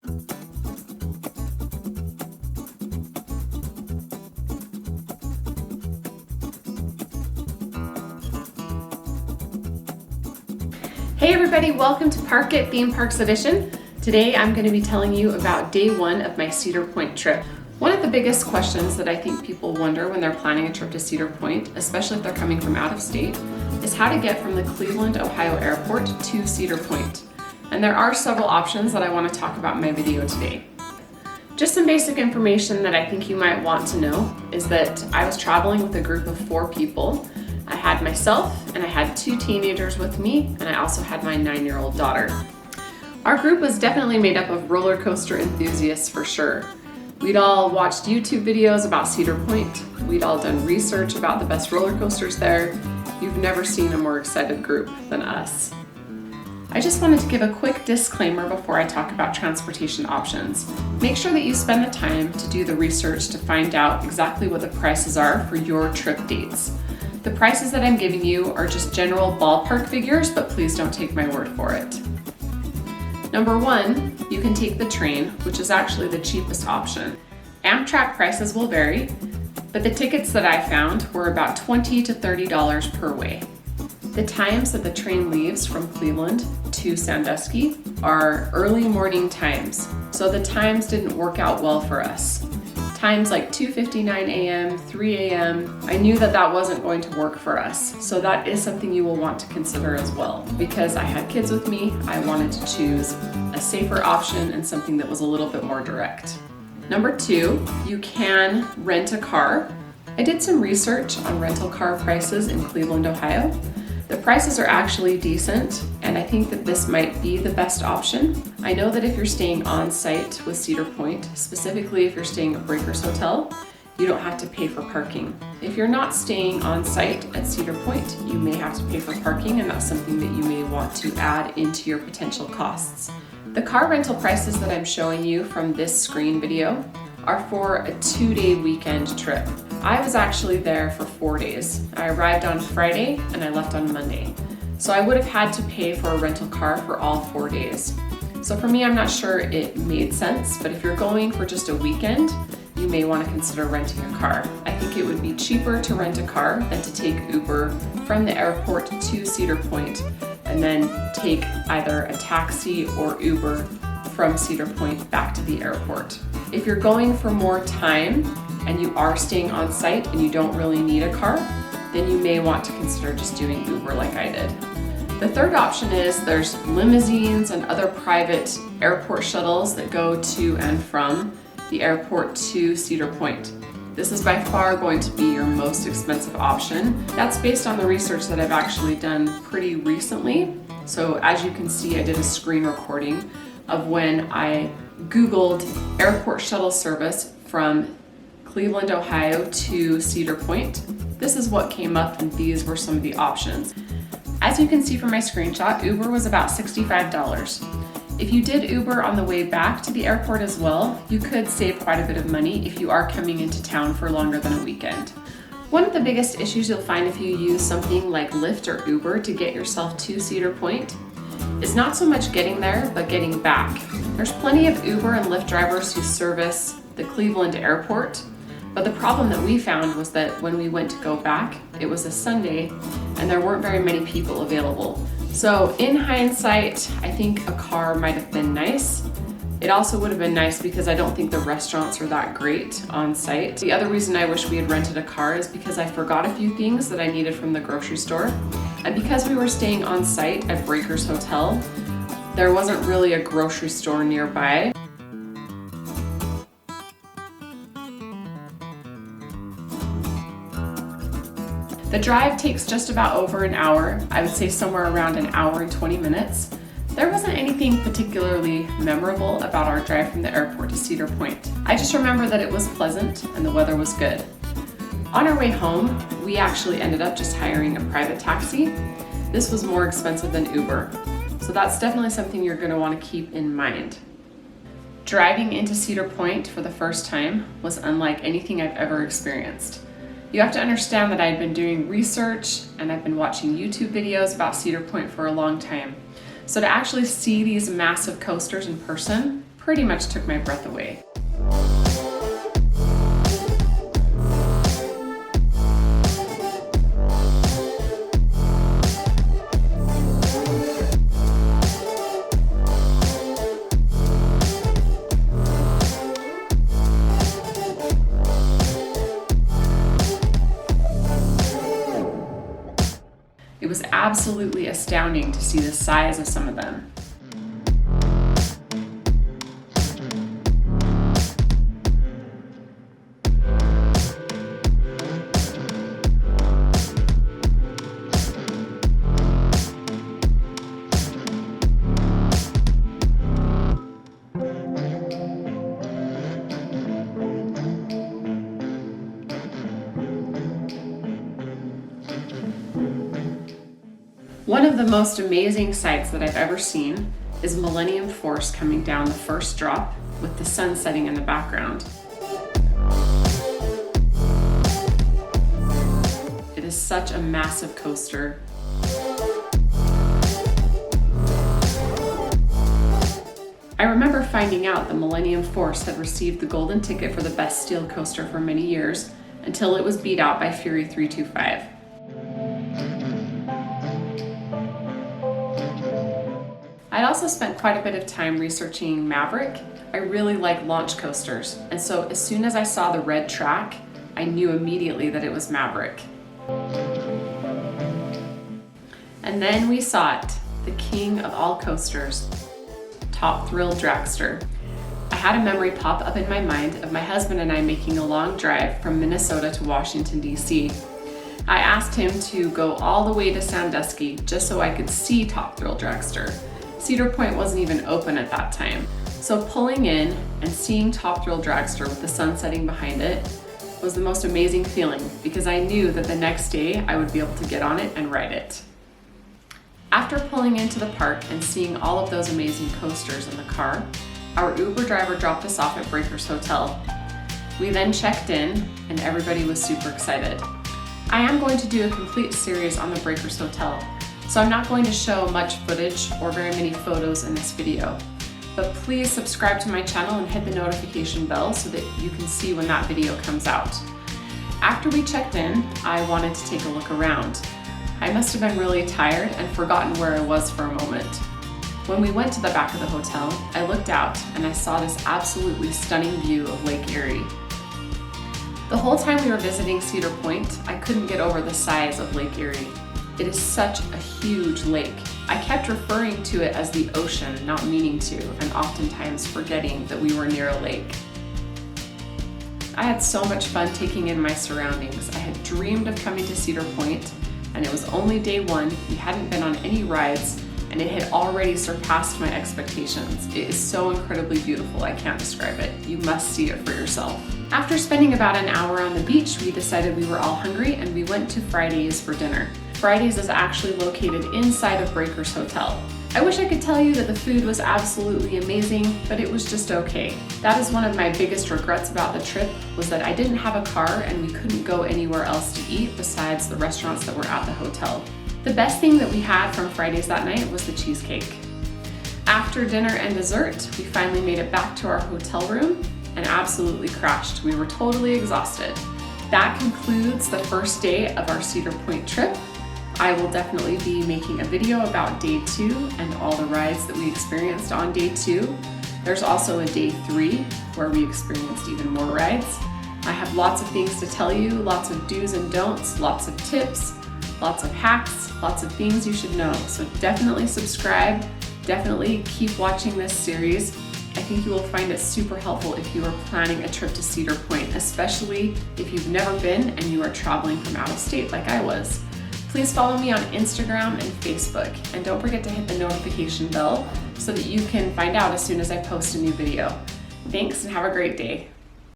Hey everybody, welcome to Park It Theme Parks Edition. Today I'm going to be telling you about day one of my Cedar Point trip. One of the biggest questions that I think people wonder when they're planning a trip to Cedar Point, especially if they're coming from out of state, is how to get from the Cleveland, Ohio airport to Cedar Point. And there are several options that I want to talk about in my video today. Just some basic information that I think you might want to know is that I was traveling with a group of 4 people. I had myself and I had 2 teenagers with me, and I also had my 9-year-old daughter. Our group was definitely made up of roller coaster enthusiasts for sure. We'd all watched YouTube videos about Cedar Point. We'd all done research about the best roller coasters there. You've never seen a more excited group than us. I just wanted to give a quick disclaimer before I talk about transportation options. Make sure that you spend the time to do the research to find out exactly what the prices are for your trip dates. The prices that I'm giving you are just general ballpark figures, but please don't take my word for it. Number 1, you can take the train, which is actually the cheapest option. Amtrak prices will vary, but the tickets that I found were about $20 to $30 per way. The times that the train leaves from Cleveland to Sandusky are early morning times, so the times didn't work out well for us. Times like 2:59 a.m., 3 a.m., I knew that that wasn't going to work for us. So that is something you will want to consider as well. Because I had kids with me, I wanted to choose a safer option and something that was a little bit more direct. Number 2, you can rent a car. I did some research on rental car prices in Cleveland, Ohio. The prices are actually decent, and I think that this might be the best option. I know that if you're staying on site with Cedar Point, specifically if you're staying at Breakers Hotel, you don't have to pay for parking. If you're not staying on site at Cedar Point, you may have to pay for parking, and that's something that you may want to add into your potential costs. The car rental prices that I'm showing you from this screen video are for a 2-day weekend trip. I was actually there for 4 days. I arrived on Friday and I left on Monday. So I would have had to pay for a rental car for all 4 days. So for me, I'm not sure it made sense, but if you're going for just a weekend, you may want to consider renting a car. I think it would be cheaper to rent a car than to take Uber from the airport to Cedar Point and then take either a taxi or Uber from Cedar Point back to the airport. If you're going for more time and you are staying on site and you don't really need a car, then you may want to consider just doing Uber like I did. The third option is there's limousines and other private airport shuttles that go to and from the airport to Cedar Point. This is by far going to be your most expensive option. That's based on the research that I've actually done pretty recently. So as you can see, I did a screen recording of when I Googled airport shuttle service from Cleveland, Ohio to Cedar Point. This is what came up, and these were some of the options. As you can see from my screenshot, Uber was about $65. If you did Uber on the way back to the airport as well, you could save quite a bit of money if you are coming into town for longer than a weekend. One of the biggest issues you'll find if you use something like LYFT or Uber to get yourself to Cedar Point is not so much getting there, but getting back. There's plenty of Uber and Lyft drivers who service the Cleveland airport, but the problem that we found was that when we went to go back, it was a Sunday and there weren't very many people available. So in hindsight, I think a car might have been nice. It also would have been nice because I don't think the restaurants are that great on site. The other reason I wish we had rented a car is because I forgot a few things that I needed from the grocery store. And because we were staying on site at Breakers Hotel, there wasn't really a grocery store nearby. The drive takes just about over an hour. I would say somewhere around an hour and 20 minutes. There wasn't anything particularly memorable about our drive from the airport to Cedar Point. I just remember that it was pleasant and the weather was good. On our way home, we actually ended up just hiring a private taxi. This was more expensive than Uber, so that's definitely something you're going to want to keep in mind. Driving into Cedar Point for the first time was unlike anything I've ever experienced. You have to understand that I've been doing research and I've been watching YouTube videos about Cedar Point for a long time. So to actually see these massive coasters in person pretty much took my breath away. It was absolutely astounding to see the size of some of them. One of the most amazing sights that I've ever seen is Millennium Force coming down the first drop with the sun setting in the background. It is such a massive coaster. I remember finding out the Millennium Force had received the golden ticket for the best steel coaster for many years until it was beat out by Fury 325. I also spent quite a bit of time researching Maverick. I really like launch coasters, and so as soon as I saw the red track, I knew immediately that it was Maverick. And then we saw it, the king of all coasters, Top Thrill Dragster. I had a memory pop up in my mind of my husband and I making a long drive from Minnesota to Washington, D.C. I asked him to go all the way to Sandusky just so I could see Top Thrill Dragster. Cedar Point wasn't even open at that time. So pulling in and seeing Top Thrill Dragster with the sun setting behind it was the most amazing feeling because I knew that the next day I would be able to get on it and ride it. After pulling into the park and seeing all of those amazing coasters in the car, our Uber driver dropped us off at Breakers Hotel. We then checked in and everybody was super excited. I am going to do a complete series on the Breakers Hotel, so I'm not going to show much footage or very many photos in this video, but please subscribe to my channel and hit the notification bell so that you can see when that video comes out. After we checked in, I wanted to take a look around. I must have been really tired and forgotten where I was for a moment. When we went to the back of the hotel, I looked out and I saw this absolutely stunning view of Lake Erie. The whole time we were visiting Cedar Point, I couldn't get over the size of Lake Erie. It is such a huge lake. I kept referring to it as the ocean, not meaning to, and oftentimes forgetting that we were near a lake. I had so much fun taking in my surroundings. I had dreamed of coming to Cedar Point, and it was only day one. We hadn't been on any rides, and it had already surpassed my expectations. It is so incredibly beautiful, I can't describe it. You must see it for yourself. After spending about an hour on the beach, we decided we were all hungry and we went to Fridays for dinner. Fridays is actually located inside of Breakers Hotel. I wish I could tell you that the food was absolutely amazing, but it was just okay. That is one of my biggest regrets about the trip, was that I didn't have a car and we couldn't go anywhere else to eat besides the restaurants that were at the hotel. The best thing that we had from Fridays that night was the cheesecake. After dinner and dessert, we finally made it back to our hotel room and absolutely crashed. We were totally exhausted. That concludes the first day of our Cedar Point trip. I will definitely be making a video about day 2 and all the rides that we experienced on day 2. There's also a day 3 where we experienced even more rides. I have lots of things to tell you, lots of do's and don'ts, lots of tips, lots of hacks, lots of things you should know. So definitely subscribe, definitely keep watching this series. I think you will find it super helpful if you are planning a trip to Cedar Point, especially if you've never been and you are traveling from out of state like I was. Please follow me on Instagram and Facebook, and don't forget to hit the notification bell so that you can find out as soon as I post a new video. Thanks and have a great day.